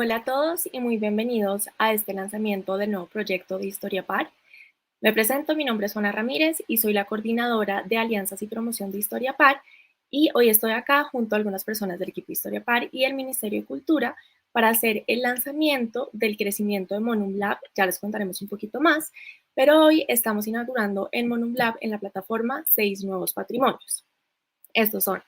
Hola a todos y muy bienvenidos a este lanzamiento del nuevo proyecto de Historia Par. Me presento, mi nombre es Juana Ramírez y soy la coordinadora de Alianzas y Promoción de Historia Par y hoy estoy acá junto a algunas personas del equipo de Historia Par y el Ministerio de Cultura para hacer el lanzamiento del crecimiento de Monum Lab. Ya les contaremos un poquito más, pero hoy estamos inaugurando en Monum Lab en la plataforma 6 nuevos patrimonios. Estos son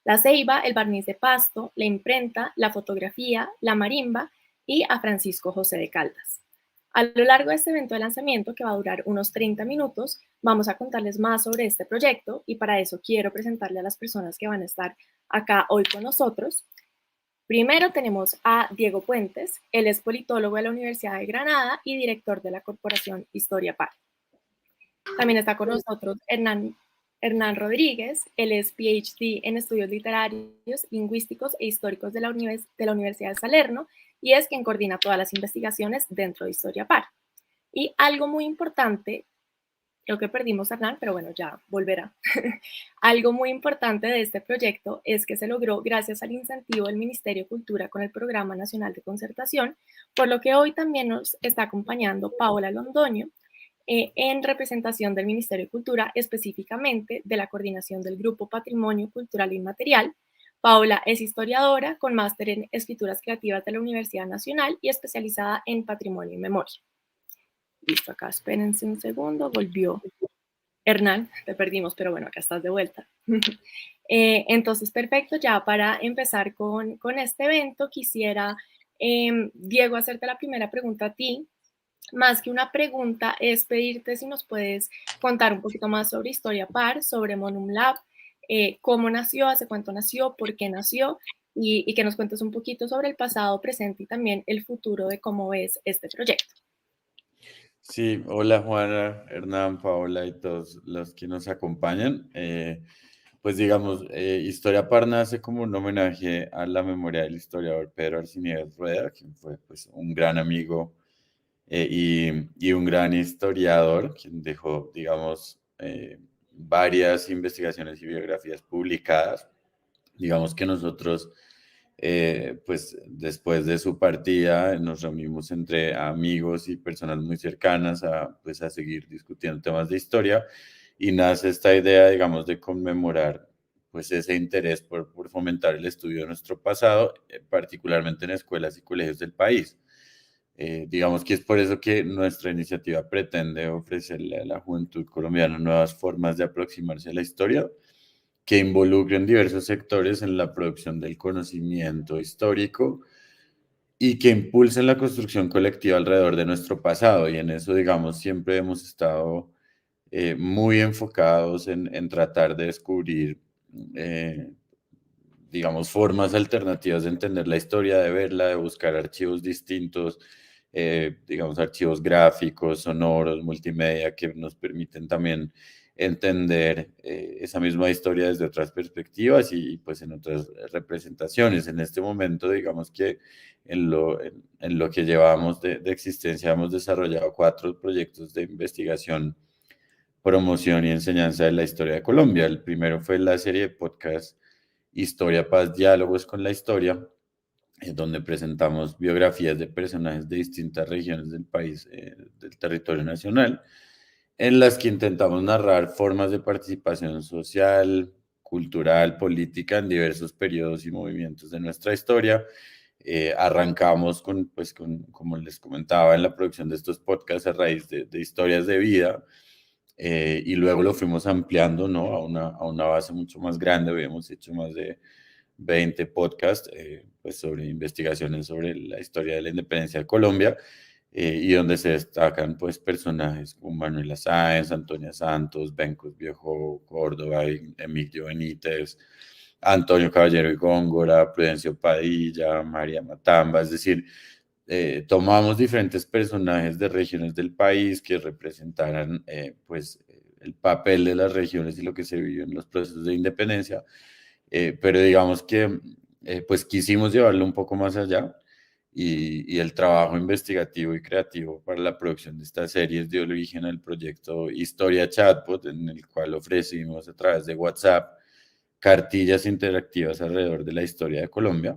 la ceiba, el barniz de pasto, la imprenta, la fotografía, la marimba y a Francisco José de Caldas. A lo largo de este evento de lanzamiento, que va a durar unos 30 minutos, vamos a contarles más sobre este proyecto y para eso quiero presentarle a las personas que van a estar acá hoy con nosotros. Primero tenemos a Diego Puentes, él es politólogo de la Universidad de Granada y director de la Corporación Historia Par. También está con nosotros Hernán Rodríguez, él es PhD en estudios literarios, lingüísticos e históricos de la Universidad de Salerno y es quien coordina todas las investigaciones dentro de Historia Par. Y algo muy importante, creo que perdimos a Hernán, pero bueno, ya volverá. Algo muy importante de este proyecto es que se logró gracias al incentivo del Ministerio de Cultura con el Programa Nacional de Concertación, por lo que hoy también nos está acompañando Paola Londoño, en representación del Ministerio de Cultura, específicamente de la coordinación del Grupo Patrimonio Cultural Inmaterial. Paola es historiadora con máster en Escrituras Creativas de la Universidad Nacional y especializada en Patrimonio y Memoria. Listo, acá espérense un segundo, volvió Hernán, te perdimos, pero bueno, acá estás de vuelta. Entonces, perfecto, ya para empezar con este evento, quisiera, Diego, hacerte la primera pregunta a ti. Más que una pregunta, es pedirte si nos puedes contar un poquito más sobre Historia Par, sobre Monum Lab, cómo nació, hace cuánto nació, por qué nació, y que nos cuentes un poquito sobre el pasado, presente y también el futuro de cómo ves este proyecto. Sí, hola Juana, Hernán, Paola y todos los que nos acompañan. Pues digamos, Historia Par nace como un homenaje a la memoria del historiador Pedro Arciniegas Rueda, quien fue pues, un gran amigo y un gran historiador, quien dejó, digamos, varias investigaciones y biografías publicadas. Digamos que nosotros, pues después de su partida, nos reunimos entre amigos y personas muy cercanas pues, a seguir discutiendo temas de historia y nace esta idea, digamos, de conmemorar pues ese interés por fomentar el estudio de nuestro pasado, particularmente en escuelas y colegios del país. Digamos que es por eso que nuestra iniciativa pretende ofrecerle a la juventud colombiana nuevas formas de aproximarse a la historia que involucren diversos sectores en la producción del conocimiento histórico y que impulsen la construcción colectiva alrededor de nuestro pasado. Y en eso, digamos, siempre hemos estado muy enfocados en tratar de descubrir, eh, digamos, formas alternativas de entender la historia, de verla, de buscar archivos distintos, digamos, archivos gráficos, sonoros, multimedia, que nos permiten también entender esa misma historia desde otras perspectivas y, pues en otras representaciones. En este momento, digamos que en lo que llevamos de existencia hemos desarrollado 4 proyectos de investigación, promoción y enseñanza de la historia de Colombia. El primero fue la serie de podcast Historia, Paz, Diálogos con la Historia, donde presentamos biografías de personajes de distintas regiones del país, del territorio nacional, en las que intentamos narrar formas de participación social, cultural, política en diversos periodos y movimientos de nuestra historia. Arrancamos como les comentaba, en la producción de estos podcasts a raíz de historias de vida, y luego lo fuimos ampliando, ¿no? A una base mucho más grande. Habíamos hecho más de 20 podcasts, pues sobre investigaciones sobre la historia de la independencia de Colombia, y donde se destacan pues personajes como Manuela Sáenz, Antonia Santos, Bencos Viejo Córdoba, Emilio Benítez, Antonio Caballero y Góngora, Prudencio Padilla, María Matamba. Es decir, tomamos diferentes personajes de regiones del país que representaran pues el papel de las regiones y lo que se vivió en los procesos de independencia, pero digamos que pues quisimos llevarlo un poco más allá y el trabajo investigativo y creativo para la producción de estas series dio origen al proyecto Historia Chatbot, en el cual ofrecimos a través de WhatsApp cartillas interactivas alrededor de la historia de Colombia,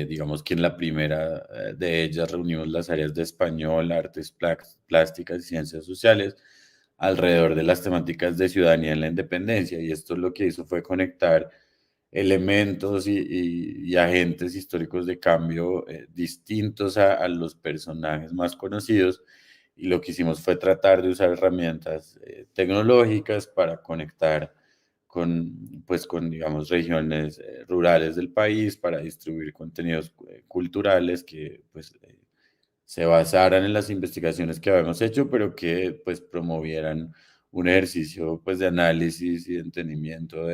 Digamos que en la primera de ellas reunimos las áreas de español, artes plásticas y ciencias sociales alrededor de las temáticas de ciudadanía en la independencia. Y esto lo que hizo fue conectar elementos y agentes históricos de cambio distintos a los personajes más conocidos. Y lo que hicimos fue tratar de usar herramientas tecnológicas para conectar con, digamos, regiones rurales del país para distribuir contenidos culturales que, pues, se basaran en las investigaciones que habíamos hecho, pero que, pues, promovieran un ejercicio, pues, de análisis y de entendimiento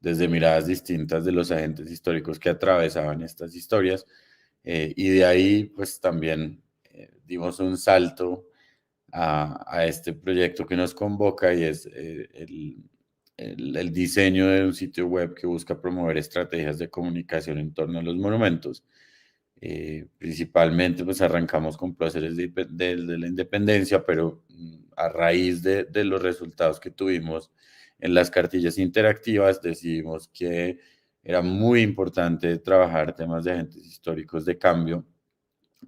desde miradas distintas de los agentes históricos que atravesaban estas historias. Y de ahí, pues, también dimos un salto a este proyecto que nos convoca y es el diseño de un sitio web que busca promover estrategias de comunicación en torno a los monumentos. Principalmente, pues arrancamos con próceres de la independencia, pero a raíz de los resultados que tuvimos en las cartillas interactivas, decidimos que era muy importante trabajar temas de agentes históricos de cambio,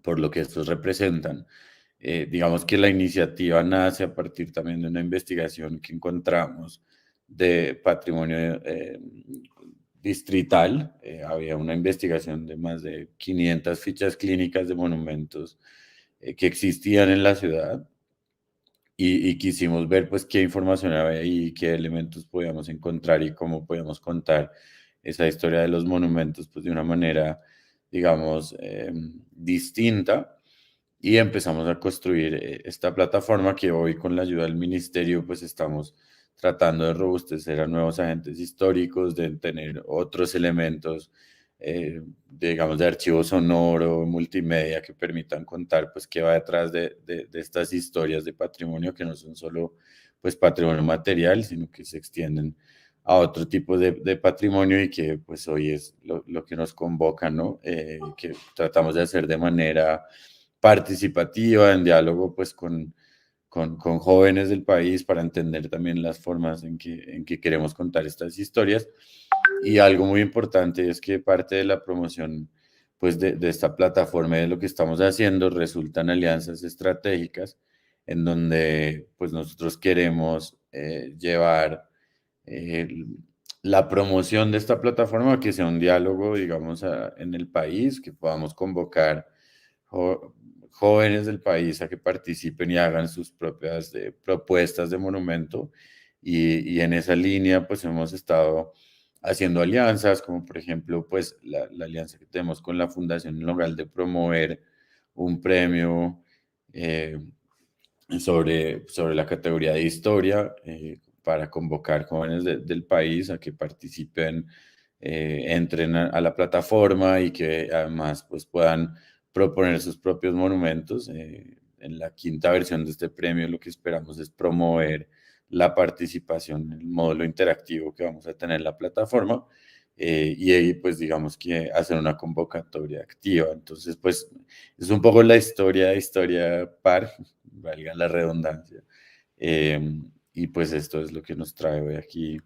por lo que estos representan. Digamos que la iniciativa nace a partir también de una investigación que encontramos de patrimonio distrital. Había una investigación de más de 500 fichas clínicas de monumentos que existían en la ciudad y quisimos ver pues qué información había ahí, qué elementos podíamos encontrar y cómo podíamos contar esa historia de los monumentos pues de una manera, digamos, distinta y empezamos a construir esta plataforma que hoy con la ayuda del ministerio pues estamos tratando de robustecer a nuevos agentes históricos, de tener otros elementos, digamos, de archivo sonoro, multimedia que permitan contar pues qué va detrás de estas historias de patrimonio que no son solo pues patrimonio material, sino que se extienden a otro tipo de patrimonio y que pues hoy es lo que nos convoca, ¿no? Que tratamos de hacer de manera participativa, en diálogo pues con jóvenes del país para entender también las formas en que queremos contar estas historias. Y algo muy importante es que parte de la promoción pues de esta plataforma y de lo que estamos haciendo resultan alianzas estratégicas en donde pues nosotros queremos llevar eh, la promoción de esta plataforma, que sea un diálogo, digamos, en el país, que podamos convocar jo- jóvenes del país a que participen y hagan sus propias propuestas de monumento. Y en esa línea, pues hemos estado haciendo alianzas, como por ejemplo, pues la alianza que tenemos con la Fundación Local de promover un premio eh, sobre la categoría de historia para convocar jóvenes del país a que participen, entren a la plataforma y que además pues, puedan proponer sus propios monumentos. En la quinta versión de este premio lo que esperamos es promover la participación en el módulo interactivo que vamos a tener en la plataforma. Y ahí, pues digamos que hacer una convocatoria activa. Entonces, pues es un poco la historia par, valga la redundancia. Y pues esto es lo que nos trae hoy aquí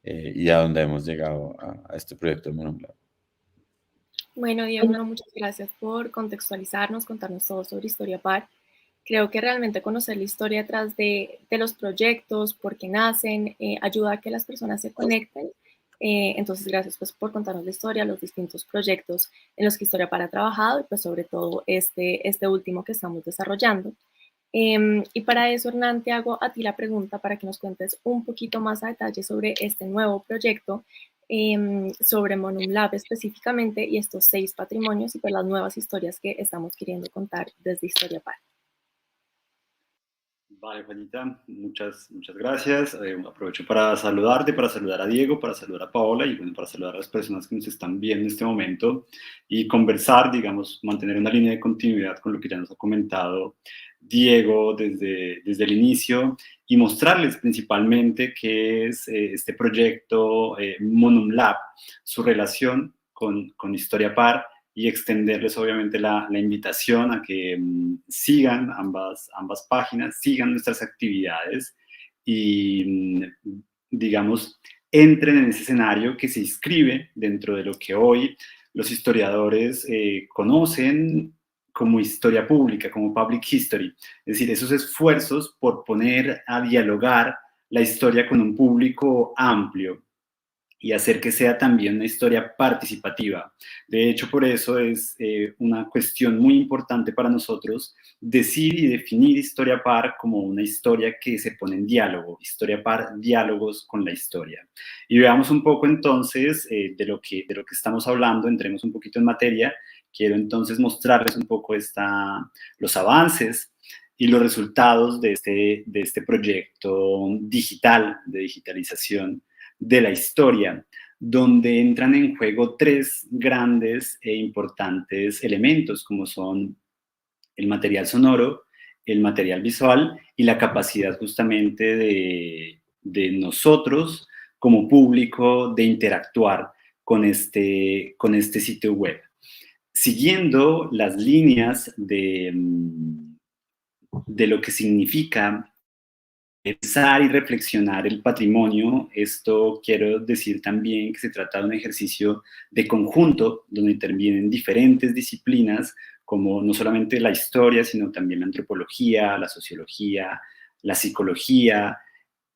y a donde hemos llegado a este proyecto de Monomlab. Bueno, Diego, no, muchas gracias por contextualizarnos, contarnos todo sobre Historia Par. Creo que realmente conocer la historia detrás de los proyectos, por qué nacen, ayuda a que las personas se conecten. Entonces, gracias pues, por contarnos la historia, los distintos proyectos en los que Historia Par ha trabajado y pues sobre todo este último que estamos desarrollando. Y para eso, Hernán, te hago a ti la pregunta para que nos cuentes un poquito más a detalle sobre este nuevo proyecto, sobre Monum Lab específicamente y estos 6 patrimonios y pues las nuevas historias que estamos queriendo contar desde Historia Par. Vale, Juanita, muchas gracias. Aprovecho para saludarte, para saludar a Diego, para saludar a Paola y bueno, para saludar a las personas que nos están viendo en este momento y conversar, digamos, mantener una línea de continuidad con lo que ya nos ha comentado Diego desde el inicio y mostrarles principalmente qué es este proyecto Monum Lab, su relación con Historia Par y extenderles obviamente la invitación a que sigan ambas páginas, sigan nuestras actividades y, digamos, entren en ese escenario que se inscribe dentro de lo que hoy los historiadores conocen como historia pública, como public history. Es decir, esos esfuerzos por poner a dialogar la historia con un público amplio y hacer que sea también una historia participativa. De hecho, por eso es una cuestión muy importante para nosotros decir y definir historia par como una historia que se pone en diálogo, historia par, diálogos con la historia. Y veamos un poco entonces de lo que estamos hablando, entremos un poquito en materia. Quiero entonces mostrarles un poco los avances y los resultados de este proyecto digital, de digitalización de la historia, donde entran en juego tres grandes e importantes elementos, como son el material sonoro, el material visual y la capacidad justamente de nosotros como público de interactuar con este sitio web. Siguiendo las líneas de lo que significa pensar y reflexionar el patrimonio, esto quiero decir también que se trata de un ejercicio de conjunto donde intervienen diferentes disciplinas como no solamente la historia, sino también la antropología, la sociología, la psicología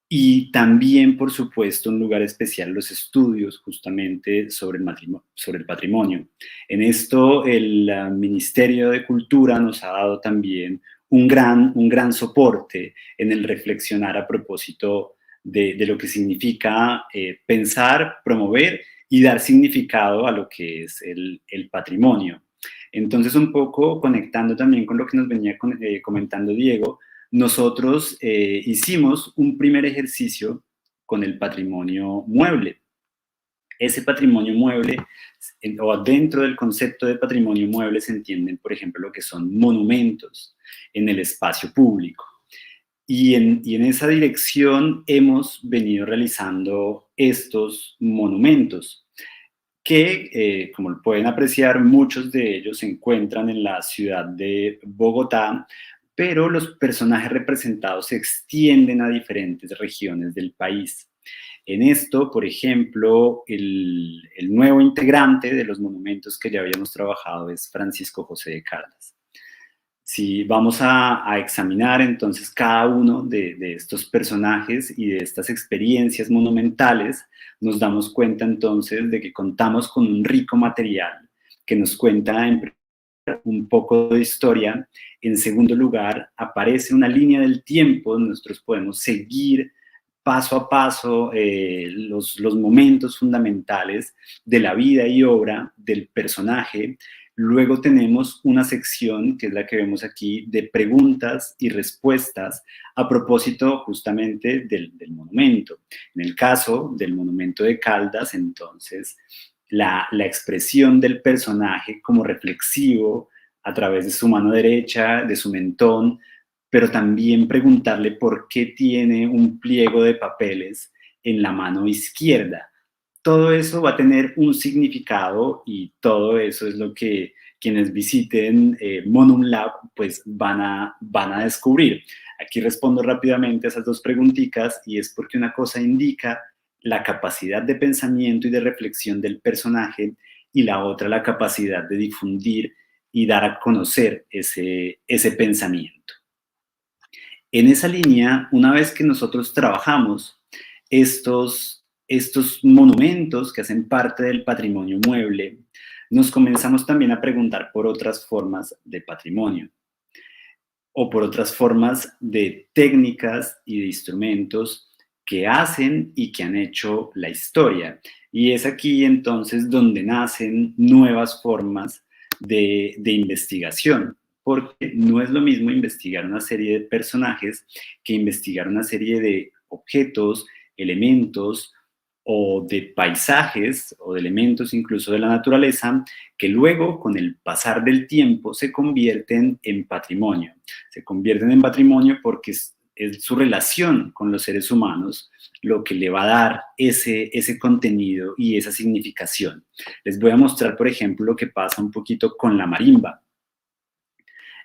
y también, por supuesto, un lugar especial los estudios justamente sobre el patrimonio. En esto el Ministerio de Cultura nos ha dado también un gran soporte en el reflexionar a propósito de lo que significa pensar, promover y dar significado a lo que es el patrimonio. Entonces, un poco conectando también con lo que nos venía comentando Diego, nosotros hicimos un primer ejercicio con el patrimonio mueble. Ese patrimonio mueble, o dentro del concepto de patrimonio mueble se entienden, por ejemplo, lo que son monumentos en el espacio público. Y en esa dirección hemos venido realizando estos monumentos que, como pueden apreciar, muchos de ellos se encuentran en la ciudad de Bogotá, pero los personajes representados se extienden a diferentes regiones del país. En esto, por ejemplo, el nuevo integrante de los monumentos que ya habíamos trabajado es Francisco José de Caldas. Si vamos a examinar entonces cada uno de estos personajes y de estas experiencias monumentales, nos damos cuenta entonces de que contamos con un rico material que nos cuenta en un poco de historia. En segundo lugar, aparece una línea del tiempo donde nosotros podemos seguir paso a paso los momentos fundamentales de la vida y obra del personaje. Luego tenemos una sección, que es la que vemos aquí, de preguntas y respuestas a propósito justamente del monumento. En el caso del monumento de Caldas, entonces, la expresión del personaje como reflexivo a través de su mano derecha, de su mentón, pero también preguntarle por qué tiene un pliego de papeles en la mano izquierda. Todo eso va a tener un significado y todo eso es lo que quienes visiten Monum Lab pues van a descubrir. Aquí respondo rápidamente a esas dos preguntitas y es porque una cosa indica la capacidad de pensamiento y de reflexión del personaje y la otra la capacidad de difundir y dar a conocer ese pensamiento. En esa línea, una vez que nosotros trabajamos estos monumentos que hacen parte del patrimonio mueble, nos comenzamos también a preguntar por otras formas de patrimonio o por otras formas de técnicas y de instrumentos que hacen y que han hecho la historia. Y es aquí entonces donde nacen nuevas formas de investigación, porque no es lo mismo investigar una serie de personajes que investigar una serie de objetos, elementos o de paisajes o de elementos incluso de la naturaleza que luego con el pasar del tiempo se convierten en patrimonio. Se convierten en patrimonio porque es su relación con los seres humanos lo que le va a dar ese contenido y esa significación. Les voy a mostrar, por ejemplo, lo que pasa un poquito con la marimba.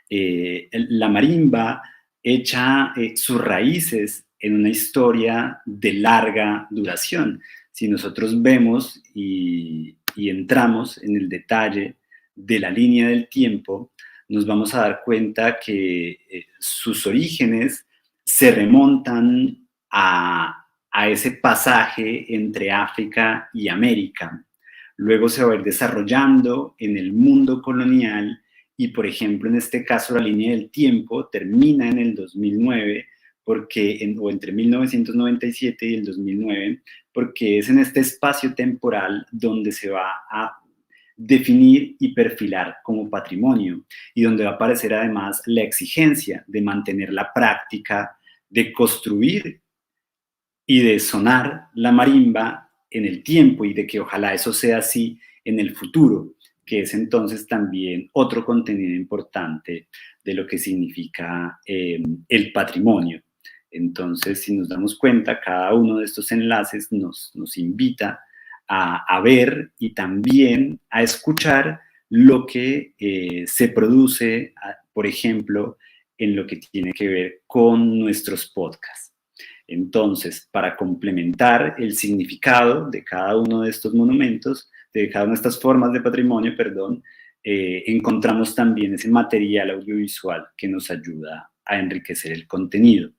La marimba echa sus raíces en una historia de larga duración. Si nosotros vemos y y entramos en el detalle de la línea del tiempo, nos vamos a dar cuenta que sus orígenes se remontan a ese pasaje entre África y América. Luego se va a ir desarrollando en el mundo colonial y, por ejemplo, en este caso la línea del tiempo termina en el 2009 o entre 1997 y el 2009, porque es en este espacio temporal donde se va a definir y perfilar como patrimonio y donde va a aparecer además la exigencia de mantener la práctica de construir y de sonar la marimba en el tiempo y de que ojalá eso sea así en el futuro, que es entonces también otro contenido importante de lo que significa el patrimonio. Entonces, si nos damos cuenta, cada uno de estos enlaces nos invita a ver y también a escuchar lo que se produce, por ejemplo, en lo que tiene que ver con nuestros podcasts. Entonces, para complementar el significado de cada uno de estos monumentos, de cada una de estas formas de patrimonio, perdón, encontramos también ese material audiovisual que nos ayuda a enriquecer el contenido.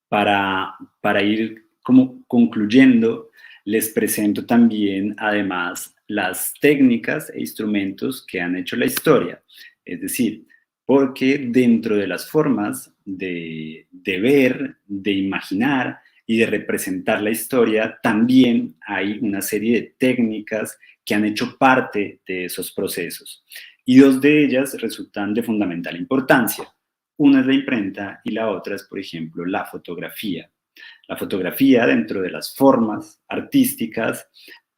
Para ir como concluyendo, les presento también, además, las técnicas e instrumentos que han hecho la historia. Es decir, porque dentro de las formas de ver, de imaginar y de representar la historia, también hay una serie de técnicas que han hecho parte de esos procesos. Y dos de ellas resultan de fundamental importancia. Una es la imprenta y la otra es, por ejemplo, la fotografía. La fotografía, dentro de las formas artísticas,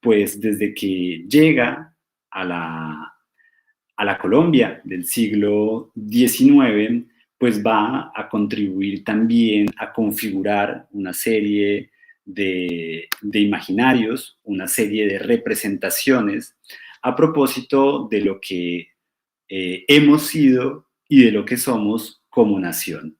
pues desde que llega a la Colombia del siglo XIX, pues va a contribuir también a configurar una serie de imaginarios, una serie de representaciones a propósito de lo que hemos sido y de lo que somos como nación.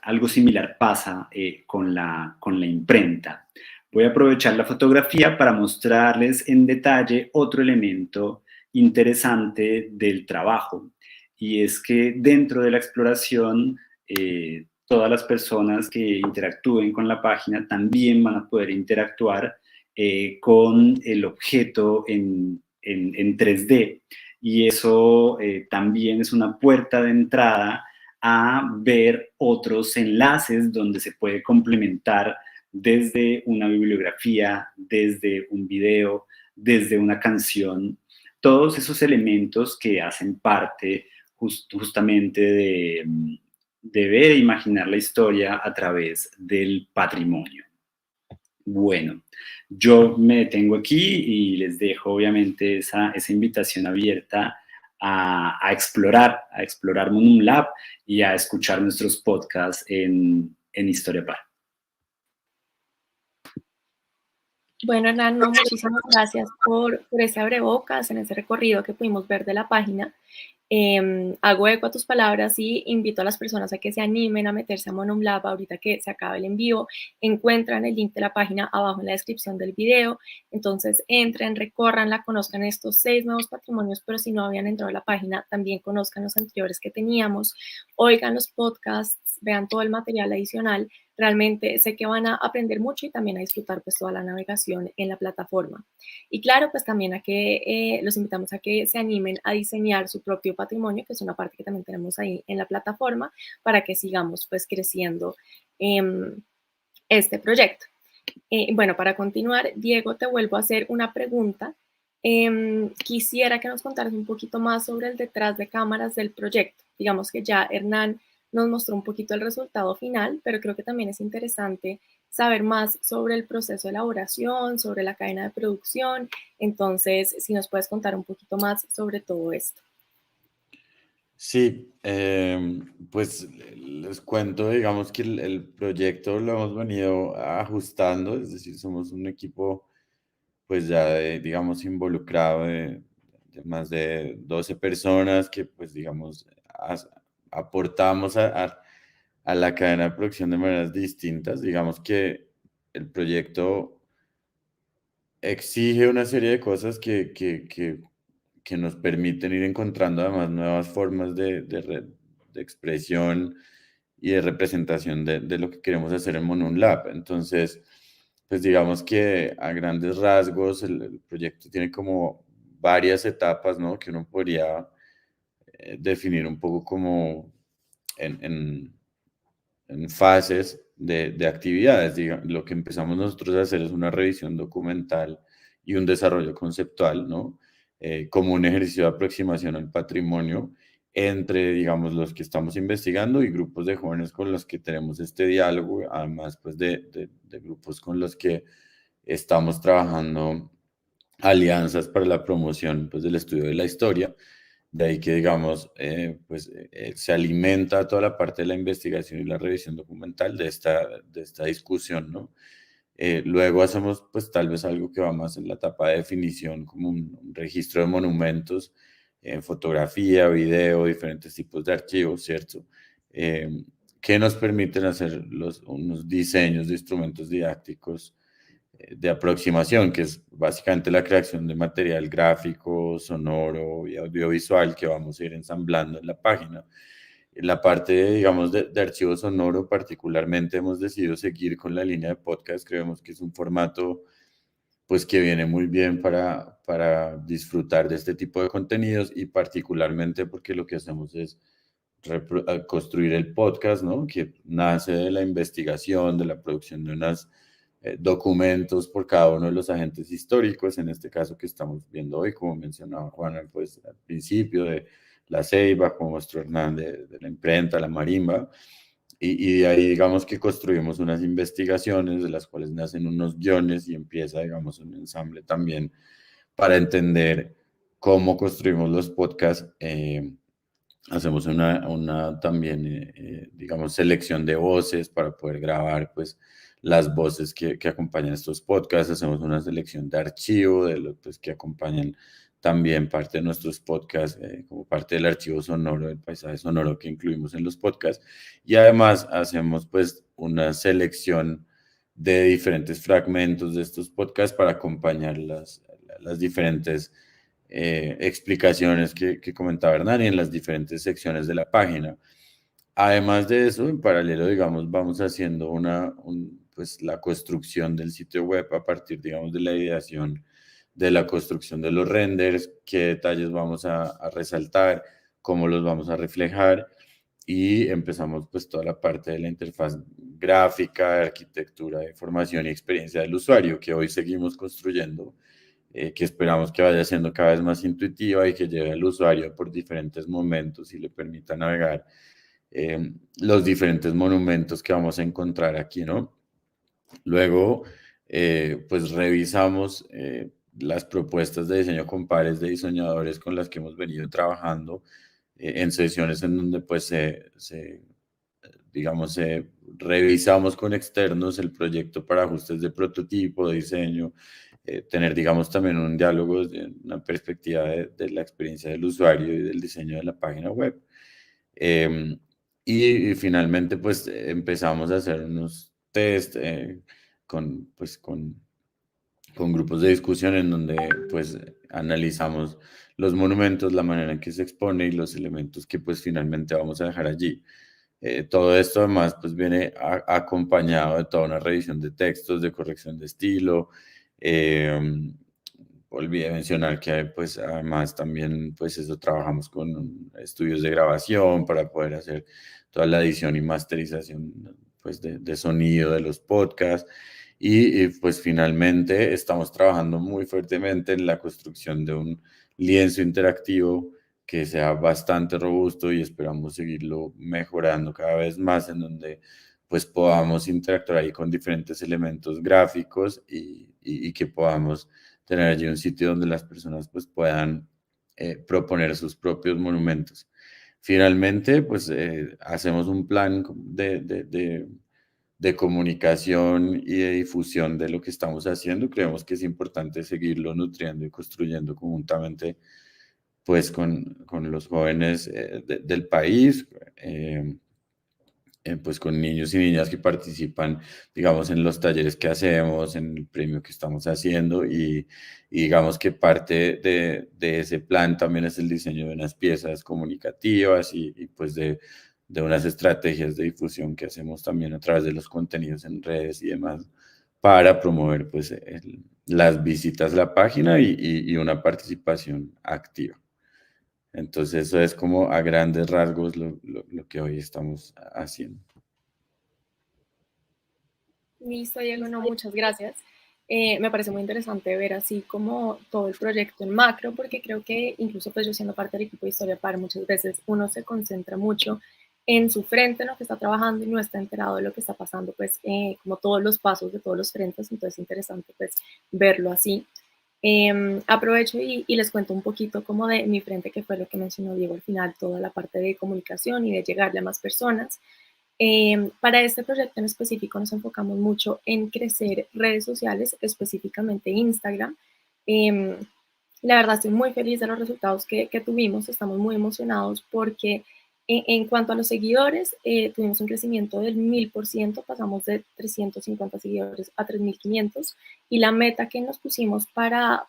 Algo similar pasa con la imprenta. Voy a aprovechar la fotografía para mostrarles en detalle otro elemento interesante del trabajo, y es que dentro de la exploración todas las personas que interactúen con la página también van a poder interactuar con el objeto en 3D, y eso también es una puerta de entrada a ver otros enlaces donde se puede complementar desde una bibliografía, desde un video, desde una canción, todos esos elementos que hacen parte justamente de ver e imaginar la historia a través del patrimonio. Bueno, yo me detengo aquí y les dejo obviamente esa invitación abierta a explorar Monum Lab y a escuchar nuestros podcasts en Historia Par. Bueno, Hernán, no, muchísimas gracias por ese abrebocas en ese recorrido que pudimos ver de la página. Hago eco a tus palabras y invito a las personas a que se animen a meterse a Monum Lab ahorita que se acabe el envío. Encuentran el link de la página abajo en la descripción del video. Entonces entren, recórranla, conozcan estos 6 nuevos patrimonios, pero si no habían entrado a la página, también conozcan los anteriores que teníamos, oigan los podcasts, vean todo el material adicional. Realmente sé que van a aprender mucho y también a disfrutar pues toda la navegación en la plataforma. Y claro, pues también a que los invitamos a que se animen a diseñar su propio patrimonio, que es una parte que también tenemos ahí en la plataforma, para que sigamos pues creciendo este proyecto. Bueno, para continuar, Diego, te vuelvo a hacer una pregunta. Quisiera que nos contaras un poquito más sobre el detrás de cámaras del proyecto. Digamos que ya Hernán nos mostró un poquito el resultado final, pero creo que también es interesante saber más sobre el proceso de elaboración, sobre la cadena de producción. Entonces, si nos puedes contar un poquito más sobre todo esto. Sí, pues les cuento, digamos que el proyecto lo hemos venido ajustando, es decir, somos un equipo pues ya digamos involucrado de más de 12 personas que pues digamos aportamos a la cadena de producción de maneras distintas. Digamos que el proyecto exige una serie de cosas que nos permiten ir encontrando además nuevas formas de expresión y de representación de lo que queremos hacer en Monun Lab. Entonces, pues digamos que a grandes rasgos el proyecto tiene como varias etapas, ¿no? Que uno podría definir un poco como en, en- en fases de actividades. Lo que empezamos nosotros a hacer es una revisión documental y un desarrollo conceptual, ¿no? Como un ejercicio de aproximación al patrimonio entre, digamos, los que estamos investigando y grupos de jóvenes con los que tenemos este diálogo, además, pues, de grupos con los que estamos trabajando alianzas para la promoción, pues, del estudio de la historia. De ahí que, digamos, se alimenta toda la parte de la investigación y la revisión documental de esta discusión, ¿no? Luego hacemos, pues, tal vez algo que va más en la etapa de definición, como un registro de monumentos, fotografía, video, diferentes tipos de archivos, ¿cierto? Eh, que nos permiten hacer unos diseños de instrumentos didácticos de aproximación, que es básicamente la creación de material gráfico, sonoro y audiovisual que vamos a ir ensamblando en la página. En la parte, digamos, de archivo sonoro, particularmente hemos decidido seguir con la línea de podcast. Creemos que es un formato pues que viene muy bien para disfrutar de este tipo de contenidos y particularmente porque lo que hacemos es construir el podcast, ¿no? Que nace de la investigación, de la producción de unos documentos por cada uno de los agentes históricos, en este caso que estamos viendo hoy, como mencionaba Juana, pues al principio de la Ceiba, como mostró Hernán, de la imprenta, la marimba, y de ahí digamos que construimos unas investigaciones de las cuales nacen unos guiones y empieza, digamos, un ensamble también para entender cómo construimos los podcasts. Hacemos una también, digamos, selección de voces para poder grabar, pues, las voces que acompañan estos podcasts. Hacemos una selección de archivo de los pues, que acompañan también parte de nuestros podcasts, como parte del archivo sonoro, del paisaje sonoro que incluimos en los podcasts. Y además hacemos, pues, una selección de diferentes fragmentos de estos podcasts para acompañar las diferentes explicaciones que comentaba Hernán y en las diferentes secciones de la página. Además de eso, en paralelo, digamos, vamos haciendo pues, la construcción del sitio web a partir, digamos, de la ideación de la construcción de los renders, qué detalles vamos a resaltar, cómo los vamos a reflejar y empezamos pues toda la parte de la interfaz gráfica, de arquitectura de formación y experiencia del usuario que hoy seguimos construyendo, que esperamos que vaya siendo cada vez más intuitiva y que lleve al usuario por diferentes momentos y le permita navegar los diferentes monumentos que vamos a encontrar aquí, ¿no? Luego, pues revisamos las propuestas de diseño con pares de diseñadores con las que hemos venido trabajando en sesiones en donde pues digamos, revisamos con externos el proyecto para ajustes de prototipo, de diseño, tener, digamos, también un diálogo, una perspectiva de la experiencia del usuario y del diseño de la página web. Eh, y finalmente, pues, empezamos a hacer unos test pues, con grupos de discusión en donde, pues, analizamos los monumentos, la manera en que se expone y los elementos que, pues, finalmente vamos a dejar allí. Todo esto además pues viene acompañado de toda una revisión de textos, de corrección de estilo. Eh, Olvidé mencionar que pues además también pues eso trabajamos con estudios de grabación para poder hacer toda la edición y masterización pues de sonido de los podcasts. Pues finalmente estamos trabajando muy fuertemente en la construcción de un lienzo interactivo que sea bastante robusto y esperamos seguirlo mejorando cada vez más en donde pues podamos interactuar ahí con diferentes elementos gráficos y que podamos tener allí un sitio donde las personas pues puedan proponer sus propios monumentos. Finalmente, pues hacemos un plan de comunicación y de difusión de lo que estamos haciendo. Creemos que es importante seguirlo nutriendo y construyendo conjuntamente pues con los jóvenes del país. pues con niños y niñas que participan, digamos, en los talleres que hacemos, en el premio que estamos haciendo y digamos que parte de ese plan también es el diseño de unas piezas comunicativas y pues de unas estrategias de difusión que hacemos también a través de los contenidos en redes y demás para promover pues las visitas a la página y una participación activa. Entonces eso es como a grandes rasgos lo que hoy estamos haciendo. Listo, Diego, no, muchas gracias. Me parece muy interesante ver así como todo el proyecto en macro, porque creo que incluso pues yo siendo parte del equipo de Historia Par, muchas veces uno se concentra mucho en su frente, en lo que está trabajando y no está enterado de lo que está pasando, pues como todos los pasos de todos los frentes, entonces es interesante pues verlo así. Aprovecho y les cuento un poquito como de mi frente, que fue lo que mencionó Diego al final, toda la parte de comunicación y de llegarle a más personas. Para este proyecto en específico nos enfocamos mucho en crecer redes sociales, específicamente Instagram. Eh, la verdad estoy muy feliz de los resultados que tuvimos, estamos muy emocionados porque en cuanto a los seguidores, tuvimos un crecimiento del 1000%, pasamos de 350 seguidores a 3500 y la meta que nos pusimos para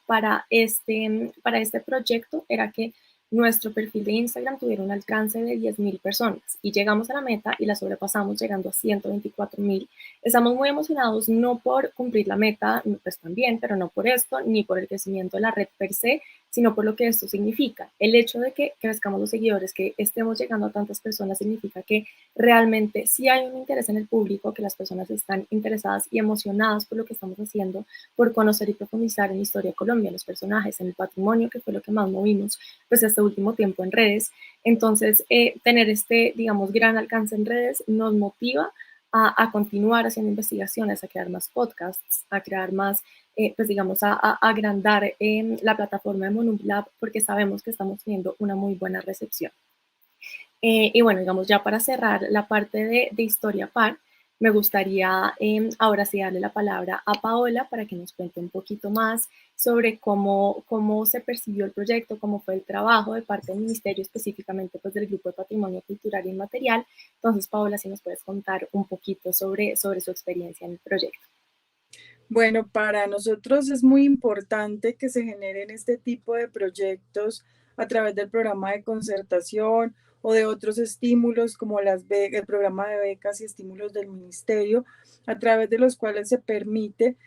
este proyecto era que nuestro perfil de Instagram tuviera un alcance de 10.000 personas y llegamos a la meta y la sobrepasamos llegando a 124.000. Estamos muy emocionados no por cumplir la meta, pues también, pero no por esto, ni por el crecimiento de la red per se, sino por lo que esto significa. El hecho de que crezcamos los seguidores, que estemos llegando a tantas personas, significa que realmente sí hay un interés en el público, que las personas están interesadas y emocionadas por lo que estamos haciendo, por conocer y profundizar en la historia de Colombia, en los personajes, en el patrimonio, que fue lo que más movimos pues este último tiempo en redes. Entonces, tener este, digamos, gran alcance en redes nos motiva a continuar haciendo investigaciones, a crear más podcasts, a crear más, pues digamos, a agrandar la plataforma de Monumlab, porque sabemos que estamos teniendo una muy buena recepción. Y bueno, digamos, ya para cerrar la parte de Historia Par, me gustaría ahora sí darle la palabra a Paola para que nos cuente un poquito más sobre cómo se percibió el proyecto, cómo fue el trabajo de parte del Ministerio, específicamente pues del Grupo de Patrimonio Cultural e Inmaterial. Entonces, Paola, si nos puedes contar un poquito sobre su experiencia en el proyecto. Bueno, para nosotros es muy importante que se generen este tipo de proyectos a través del programa de concertación o de otros estímulos como el programa de becas y estímulos del ministerio, a través de los cuales se permite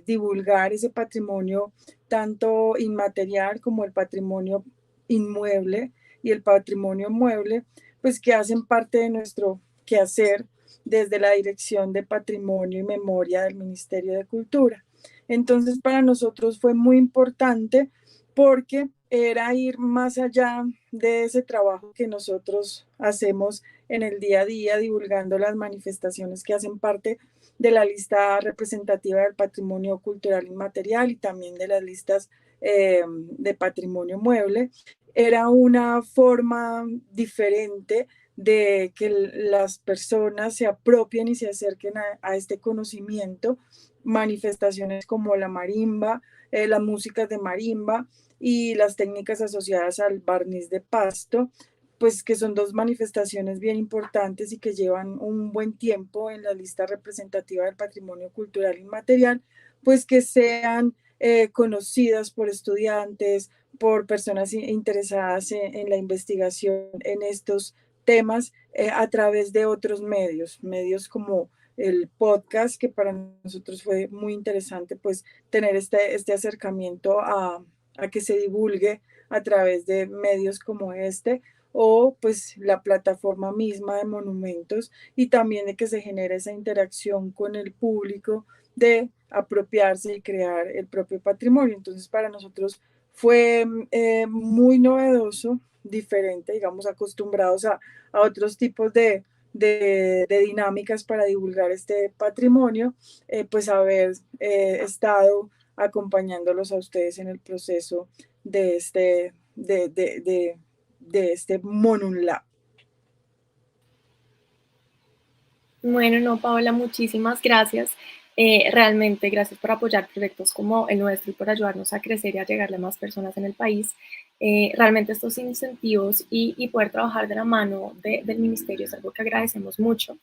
divulgar ese patrimonio tanto inmaterial como el patrimonio inmueble y el patrimonio mueble, pues que hacen parte de nuestro quehacer desde la Dirección de Patrimonio y Memoria del Ministerio de Cultura. Entonces, para nosotros fue muy importante porque era ir más allá de ese trabajo que nosotros hacemos en el día a día, divulgando las manifestaciones que hacen parte de la lista representativa del patrimonio cultural inmaterial y también de las listas de patrimonio mueble. Era una forma diferente de que las personas se apropien y se acerquen a este conocimiento, manifestaciones como la marimba, las músicas de marimba y las técnicas asociadas al barniz de pasto, pues que son dos manifestaciones bien importantes y que llevan un buen tiempo en la lista representativa del patrimonio cultural inmaterial, pues que sean conocidas por estudiantes, por personas interesadas en la investigación en estos temas a través de otros medios como el podcast, que para nosotros fue muy interesante pues tener este acercamiento a que se divulgue a través de medios como este, o pues la plataforma misma de Monumentos, y también de que se genere esa interacción con el público de apropiarse y crear el propio patrimonio. Entonces para nosotros fue muy novedoso, diferente, digamos, acostumbrados a otros tipos de dinámicas para divulgar este patrimonio, pues haber estado acompañándolos a ustedes en el proceso de este Monunlab. Bueno, no, Paola, muchísimas gracias. Realmente, gracias por apoyar proyectos como el nuestro y por ayudarnos a crecer y a llegarle a más personas en el país. Realmente estos incentivos y poder trabajar de la mano del ministerio es algo que agradecemos mucho.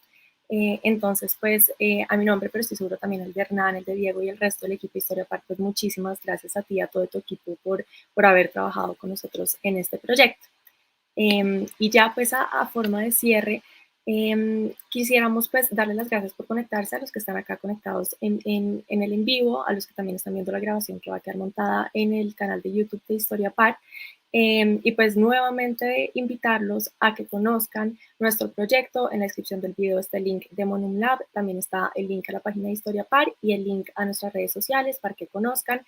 Entonces, pues a mi nombre, pero estoy seguro también el de Hernán, el de Diego y el resto del equipo de Historia Par, pues muchísimas gracias a ti y a todo tu equipo por haber trabajado con nosotros en este proyecto. Y ya pues a forma de cierre, quisiéramos pues darle las gracias por conectarse a los que están acá conectados en el en vivo, a los que también están viendo la grabación que va a quedar montada en el canal de YouTube de Historia Par. Y pues nuevamente invitarlos a que conozcan nuestro proyecto. En la descripción del video está el link de Monum Lab, también está el link a la página de Historia Par y el link a nuestras redes sociales para que conozcan.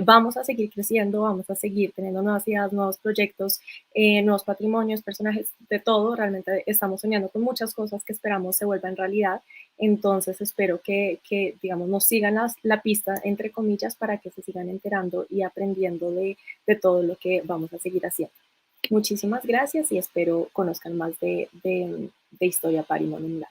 Vamos a seguir creciendo, vamos a seguir teniendo nuevas ideas, nuevos proyectos, nuevos patrimonios, personajes, de todo. Realmente estamos soñando con muchas cosas que esperamos se vuelvan realidad. Entonces espero que digamos, nos sigan la pista, entre comillas, para que se sigan enterando y aprendiendo de todo lo que vamos a seguir haciendo. Muchísimas gracias y espero conozcan más de Historia Par y Monum Lab.